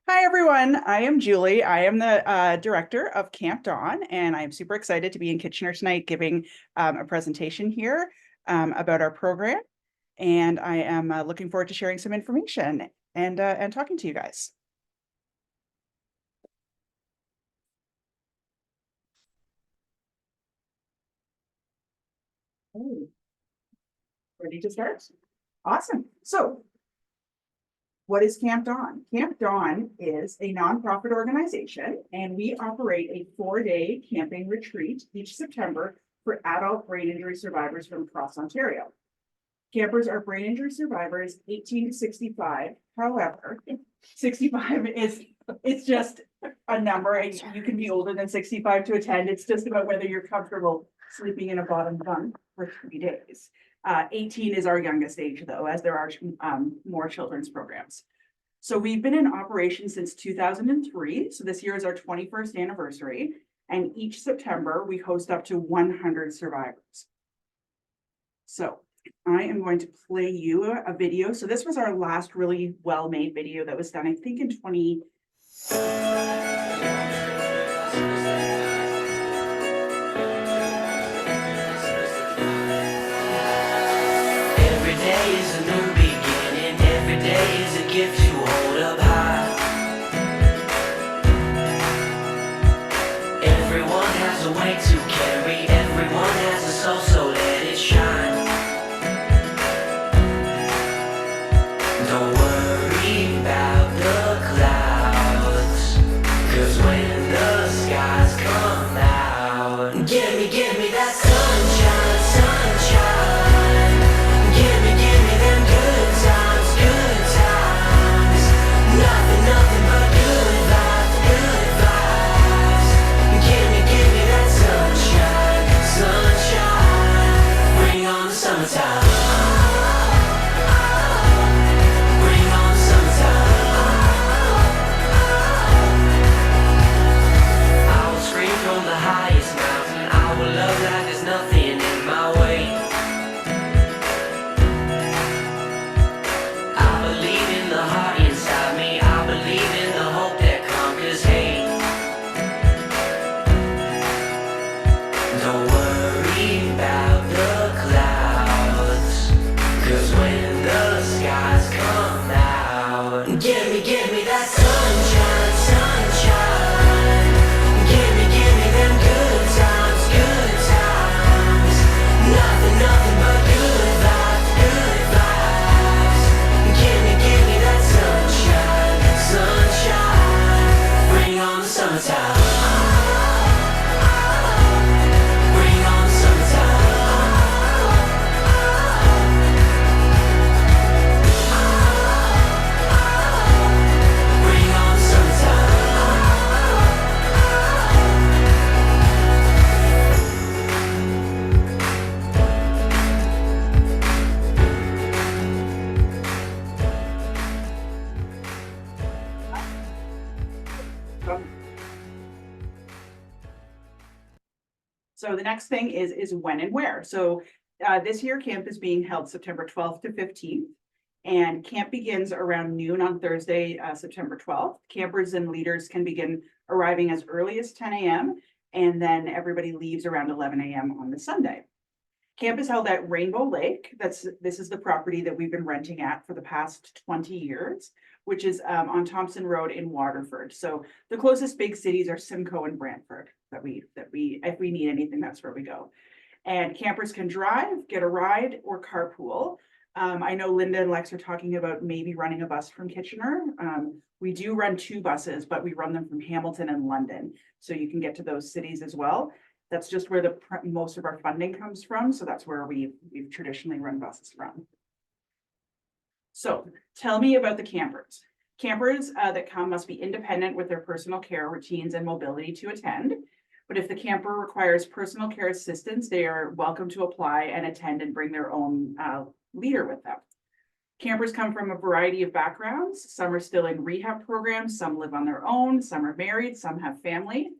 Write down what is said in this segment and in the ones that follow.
Hi everyone. I am Julie. I am the director of Camp Dawn, and I'm super excited to be in Kitchener tonight giving a presentation here about our program. And I am looking forward to sharing some information and talking to you guys. Oh, ready to start? Awesome. So what is Camp Dawn? Camp Dawn is a nonprofit organization, and we operate a 4-day camping retreat each September for adult brain injury survivors from across Ontario. Campers are brain injury survivors 18 to 65. However, 65 is it's just a number. You can be older than 65 to attend. It's just about whether you're comfortable sleeping in a bottom bunk for 3 days. 18 is our youngest age, though, as there are more children's programs. So we've been in operation since 2003. So this year is our 21st anniversary. And each September, we host up to 100 survivors. So I am going to play you a video. So this was our last really well-made video that was done, I think, in 20. Every day is a new beginning. Every day is a gift you hold up high. Everyone has a weight to carry. Everyone has a soul, so let it shine. Don't worry about the clouds, 'cause when the skies come out, give me that sunshine, sunshine. Give me them good times, good times. Nothing but good vibes, good vibes. Give me that sunshine, sunshine. Bring on the summertime. From the highest mountain, I will love like there's nothing in my way. I believe in the heart inside me. I believe in the hope that conquers hate. Don't worry about the clouds, 'cause when the skies come out, give me that sunshine, sunshine. Give me them good times, good times. Nothing but good vibes, good vibes. Give me that sunshine, sunshine. Bring on the summertime. Bring on the summertime. Bring on the summertime. So the next thing is when and where. So this year camp is being held September 12th to 15th, and camp begins around noon on Thursday, September 12th. Campers and leaders can begin arriving as early as 10 a.m. and then everybody leaves around 11 a.m. on the Sunday. Camp is held at Rainbow Lake. This is the property that we've been renting at for the past 20 years, which is on Thompson Road in Waterford. So the closest big cities are Simcoe and Brantford that we if we need anything, that's where we go. And campers can drive, get a ride, or carpool. I know Linda and Lex are talking about maybe running a bus from Kitchener. We do run 2 buses, but we run them from Hamilton and London, so you can get to those cities as well. That's just where most of our funding comes from, so that's where we've traditionally run buses from. So tell me about the campers. Campers that come must be independent with their personal care routines and mobility to attend. But if the camper requires personal care assistance, they are welcome to apply and attend and bring their own leader with them. Campers come from a variety of backgrounds. Some are still in rehab programs, some live on their own, some are married, some have family.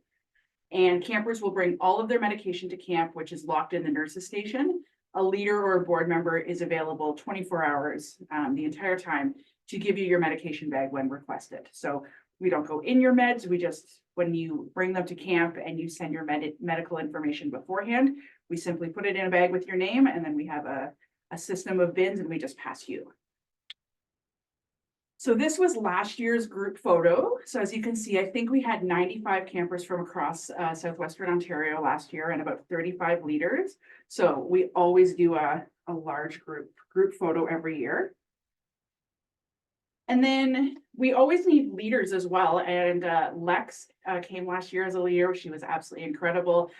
And campers will bring all of their medication to camp, which is locked in the nurse's station. A leader or a board member is available 24 hours the entire time to give you your medication bag when requested. So we don't go in your meds, we just, when you bring them to camp and you send your medical information beforehand, we simply put it in a bag with your name, and then we have a system of bins and we just pass you. So this was last year's group photo. So as you can see, I think we had 95 campers from across Southwestern Ontario last year and about 35 leaders. So we always do a large group photo every year. And then we always need leaders as well. And Lex came last year as a leader. She was absolutely incredible.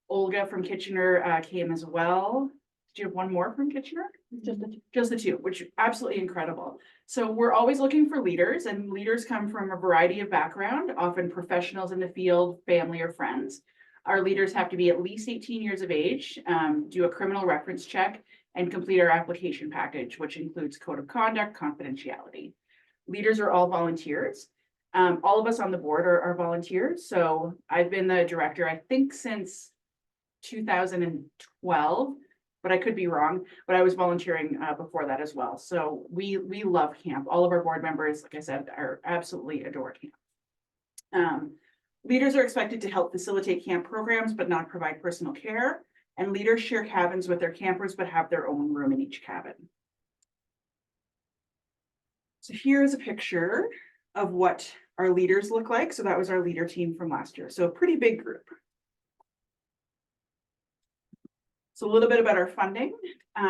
Olga from Kitchener came as well. Do you have one more from Kitchener? Just the two, which absolutely incredible. So we're always looking for leaders, and leaders come from a variety of background, often professionals in the field, family or friends. Our leaders have to be at least 18 years of age, do a criminal reference check, and complete our application package, which includes code of conduct, confidentiality. Leaders are all volunteers. All of us on the board are volunteers. So I've been the director, I think, since 2012. But I could be wrong, but I was volunteering before that as well. So we love camp. All of our board members, like I said, are absolutely adore camp. Leaders are expected to help facilitate camp programs, but not provide personal care. And leaders share cabins with their campers, but have their own room in each cabin. So here's a picture of what our leaders look like. So that was our leader team from last year. So a pretty big group. So a little bit about our funding.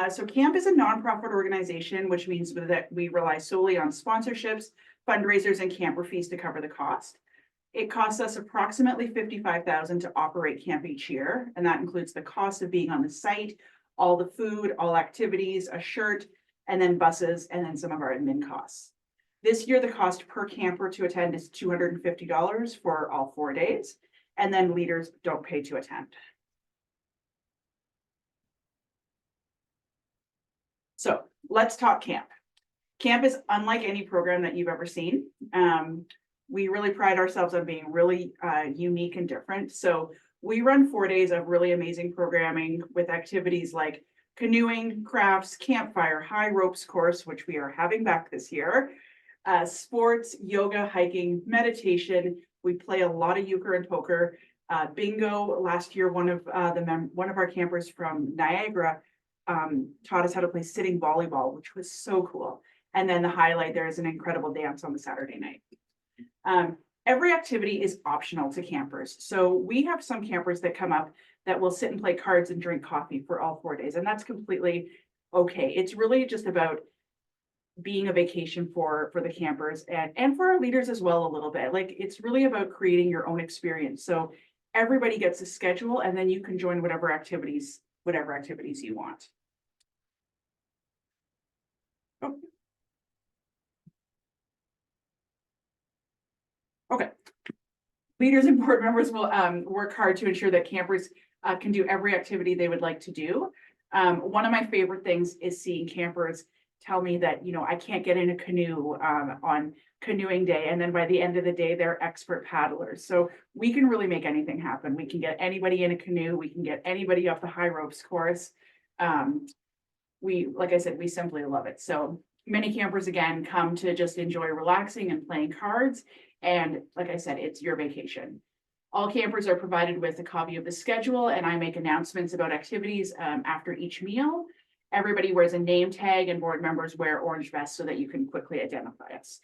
So CAMP is a nonprofit organization, which means that we rely solely on sponsorships, fundraisers, and camper fees to cover the cost. It costs us approximately $55,000 to operate camp each year, and that includes the cost of being on the site, all the food, all activities, a shirt, and then buses, and then some of our admin costs. This year, the cost per camper to attend is $250 for all 4 days, and then leaders don't pay to attend. So let's talk camp. Camp is unlike any program that you've ever seen. We really pride ourselves on being really unique and different. So we run 4 days of really amazing programming with activities like canoeing, crafts, campfire, high ropes course, which we are having back this year, sports, yoga, hiking, meditation. We play a lot of euchre and poker. Bingo. Last year, one of our campers from Niagara taught us how to play sitting volleyball, which was so cool. And then the highlight, there is an incredible dance on the Saturday night. Every activity is optional to campers. So we have some campers that come up that will sit and play cards and drink coffee for all 4 days. And that's completely okay. It's really just about being a vacation for the campers and for our leaders as well a little bit. Like, it's really about creating your own experience. So everybody gets a schedule, and then you can join whatever activities you want. Oh. Okay. Leaders and board members will work hard to ensure that campers can do every activity they would like to do. One of my favorite things is seeing campers tell me that, I can't get in a canoe on canoeing day. And then by the end of the day, they're expert paddlers. So we can really make anything happen. We can get anybody in a canoe. We can get anybody up the high ropes course. Like I said, we simply love it. So many campers, again, come to just enjoy relaxing and playing cards. And like I said, it's your vacation. All campers are provided with a copy of the schedule, and I make announcements about activities after each meal. Everybody wears a name tag, and board members wear orange vests so that you can quickly identify us.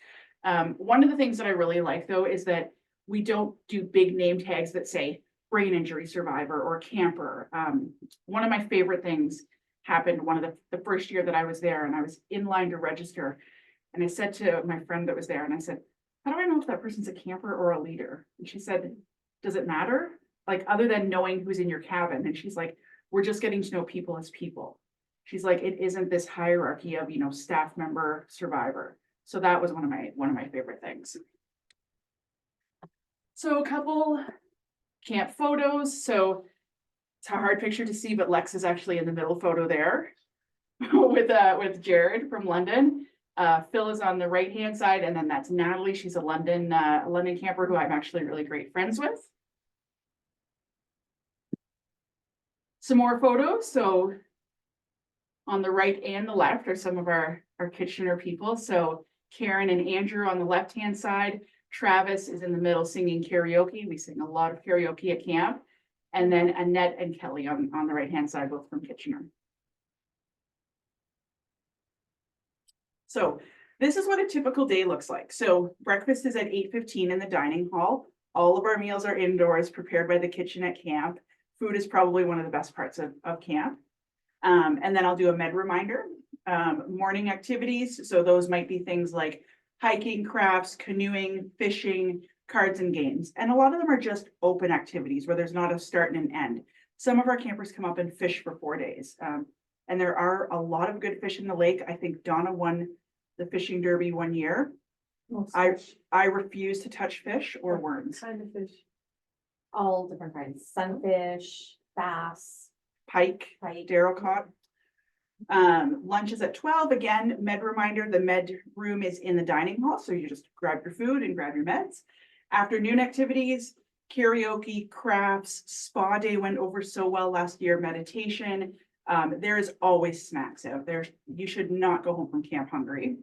One of the things that I really like, though, is that we don't do big name tags that say brain injury survivor or camper. One of my favorite things happened one of the first year that I was there, and I was in line to register. And I said to my friend that was there, and I said, how do I know if that person's a camper or a leader? And she said, does it matter? Like, other than knowing who's in your cabin? And she's like, we're just getting to know people as people. She's like, it isn't this hierarchy of, staff member, survivor. So that was one of my favorite things. So a couple camp photos. So it's a hard picture to see, but Lex is actually in the middle photo there with Jared from London. Phil is on the right-hand side, and then that's Natalie. She's a London camper who I'm actually really great friends with. Some more photos. So On the right and the left are some of our Kitchener people. So Karen and Andrew on the left-hand side. Travis is in the middle singing karaoke. We sing a lot of karaoke at camp. And then Annette and Kelly on the right-hand side, both from Kitchener. So this is what a typical day looks like. So breakfast is at 8:15 in the dining hall. All of our meals are indoors, prepared by the kitchen at camp. Food is probably one of the best parts of camp. And then I'll do a med reminder. Morning activities, so those might be things like hiking, crafts, canoeing, fishing, cards and games. And a lot of them are just open activities where there's not a start and an end. Some of our campers come up and fish for 4 days. And there are a lot of good fish in the lake. I think Donna won the fishing derby one year. I refuse to touch fish or worms. Kind of fish. All different kinds, sunfish, bass, Pike, pike. Daryl caught. Lunch is at 12. Again, med reminder, the med room is in the dining hall. So you just grab your food and grab your meds. Afternoon activities, karaoke, crafts, spa day went over so well last year, meditation. There is always snacks out there. You should not go home from camp hungry.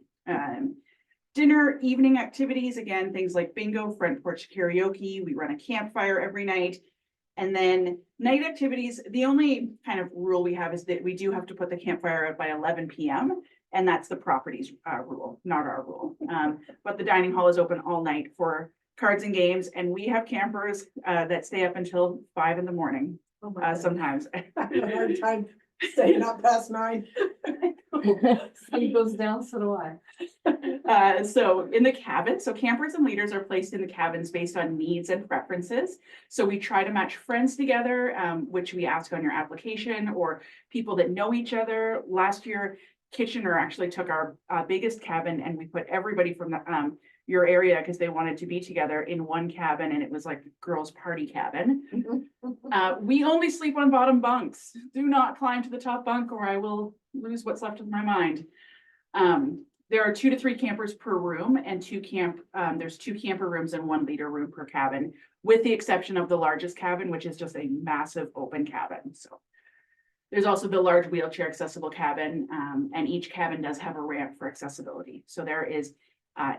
Dinner, evening activities, again, things like bingo, front porch karaoke. We run a campfire every night. And then night activities, the only kind of rule we have is that we do have to put the campfire out by 11 p.m. And that's the property's rule, not our rule. But the dining hall is open all night for cards and games. And we have campers that stay up until 5 in the morning Oh my God. sometimes. I have a hard time staying up past 9. Sleep goes down, so do I. So in the cabin, so campers and leaders are placed in the cabins based on needs and preferences. So we try to match friends together, which we ask on your application, or people that know each other. Last year, Kitchener actually took our biggest cabin and we put everybody from the, your area because they wanted to be together in one cabin, and it was like girls' party cabin. We only sleep on bottom bunks. Do not climb to the top bunk or I will lose what's left of my mind. There are 2 to 3 campers per room and there's 2 camper rooms and 1 leader room per cabin, with the exception of the largest cabin, which is just a massive open cabin. So there's also the large wheelchair accessible cabin, and each cabin does have a ramp for accessibility. So there is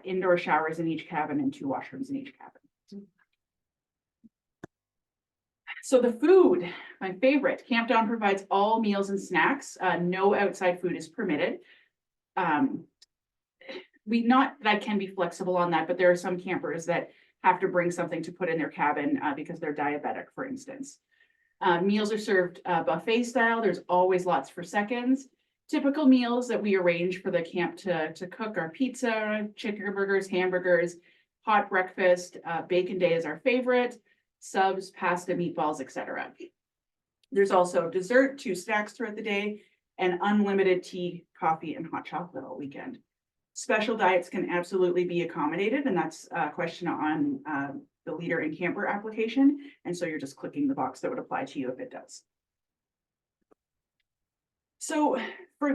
indoor showers in each cabin and 2 washrooms in each cabin. So the food, my favorite, Camp Dawn provides all meals and snacks. No outside food is permitted. I can be flexible on that, but there are some campers that have to bring something to put in their cabin because they're diabetic, for instance. Meals are served buffet style. There's always lots for seconds. Typical meals that we arrange for the camp to cook are pizza, chicken burgers, hamburgers, hot breakfast, bacon day is our favorite, subs, pasta, meatballs, etc. There's also dessert, 2 snacks throughout the day, and unlimited tea, coffee, and hot chocolate all weekend. Special diets can absolutely be accommodated, and that's a question on the leader and camper application. And so you're just clicking the box that would apply to you if it does. So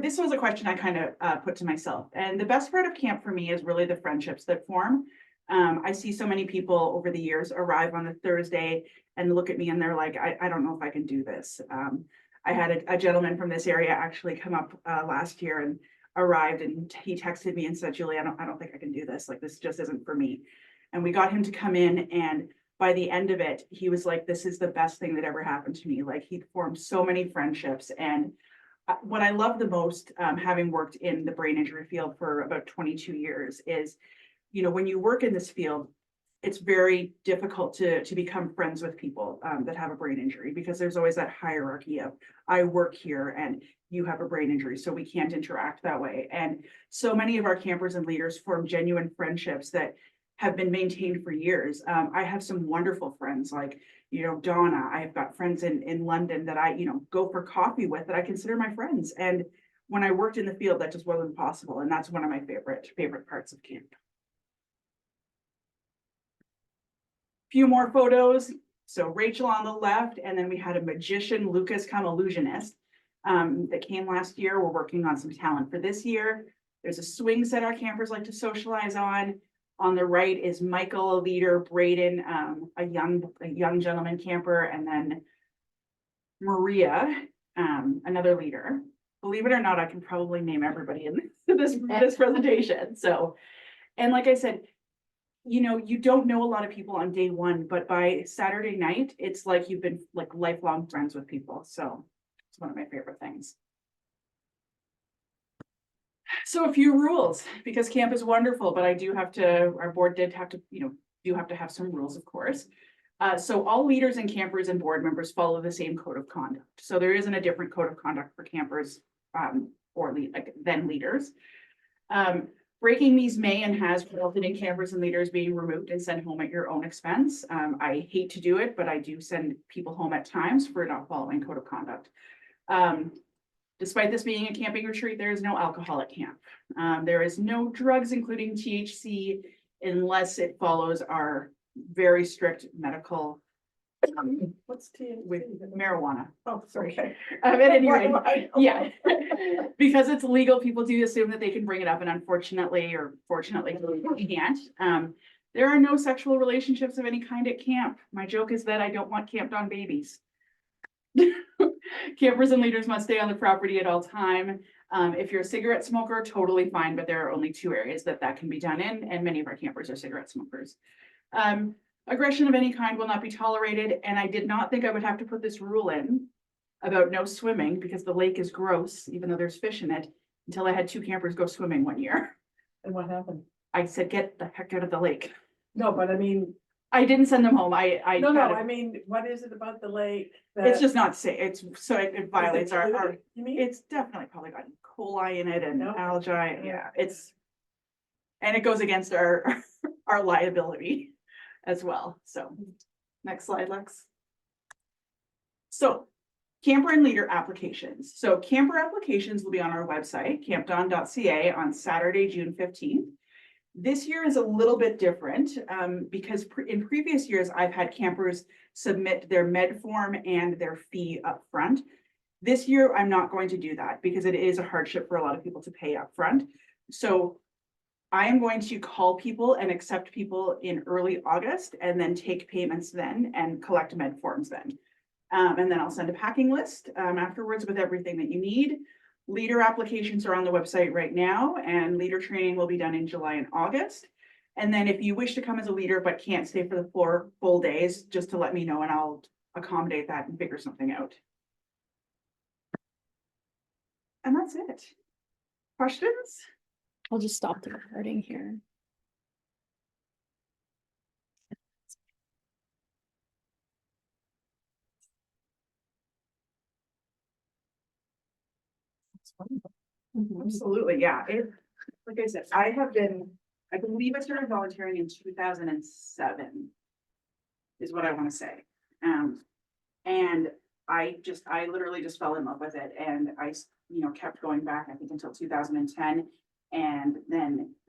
this was a question I kind of put to myself. And the best part of camp for me is really the friendships that form. I see so many people over the years arrive on a Thursday and look at me and they're like, I don't know if I can do this. I had a gentleman from this area actually come up last year and arrived, and he texted me and said, Julie, I don't think I can do this. Like, this just isn't for me. And we got him to come in, and by the end of it, he was like, this is the best thing that ever happened to me. Like, he formed so many friendships. And what I love the most, having worked in the brain injury field for about 22 years is, you know, when you work in this field, it's very difficult to become friends with people that have a brain injury, because there's always that hierarchy of, I work here and you have a brain injury, so we can't interact that way. And so many of our campers and leaders form genuine friendships that have been maintained for years. I have some wonderful friends like, you know, Donna. I've got friends in London that I, you know, go for coffee with that I consider my friends. And when I worked in the field, that just wasn't possible. And that's one of my favorite parts of camp. Few more photos. So Rachel on the left, and then we had a magician, Lucas come illusionist, that came last year. We're working on some talent for this year. There's a swing set our campers like to socialize on. On the right is Michael, a leader, Braden, a young gentleman camper, and then Maria, another leader. believe it or not, I can probably name everybody in this presentation, so. And like I said, you know, you don't know a lot of people on day one, but by Saturday night, it's like you've been like lifelong friends with people, so it's one of my favorite things. So a few rules, because camp is wonderful, but our board did have to, do have to have some rules, of course. So all leaders and campers and board members follow the same code of conduct. So there isn't a different code of conduct for campers than leaders. Breaking these may and has resulted in campers and leaders being removed and sent home at your own expense. I hate to do it, but I do send people home at times for not following code of conduct. Despite this being a camping retreat, there is no alcohol at camp. There is no drugs, including THC, unless it follows our very strict medical What's THC? with marijuana. Oh, okay. At any Why rate, do I know? yeah. Because it's legal, people do assume that they can bring it up, and unfortunately, or fortunately, they can't. There are no sexual relationships of any kind at camp. My joke is that I don't want camped on babies. Campers and leaders must stay on the property at all time. If you're a cigarette smoker, totally fine, but there are only 2 areas that can be done in, and many of our campers are cigarette smokers. Aggression of any kind will not be tolerated, and I did not think I would have to put this rule in about no swimming, because the lake is gross, even though there's fish in it, until I had 2 campers go swimming one year. And what happened? I said, get the heck out of the lake. No, but I mean, I didn't send them home. I mean, what is it about the lake? It's just not safe. It violates our, polluted, you mean? it's definitely probably got E. coli in it and No. algae, yeah, and it goes against our liability as well, so. Next slide, Lex. So, camper and leader applications. So camper applications will be on our website, campdawn.ca, on Saturday, June 15th. This year is a little bit different because in previous years, I've had campers submit their med form and their fee up front. This year, I'm not going to do that because it is a hardship for a lot of people to pay up front. So I am going to call people and accept people in early August and then take payments then and collect med forms then. And then I'll send a packing list afterwards with everything that you need. Leader applications are on the website right now, and leader training will be done in July and August. And then if you wish to come as a leader but can't stay for the 4 full days, just to let me know and I'll accommodate that and figure something out. And that's it. Questions? I'll just stop the recording here. Absolutely, yeah. Like I said, I believe I started volunteering in 2007 is what I want to say. And I literally just fell in love with it, and I kept going back, I think, until 2010. And then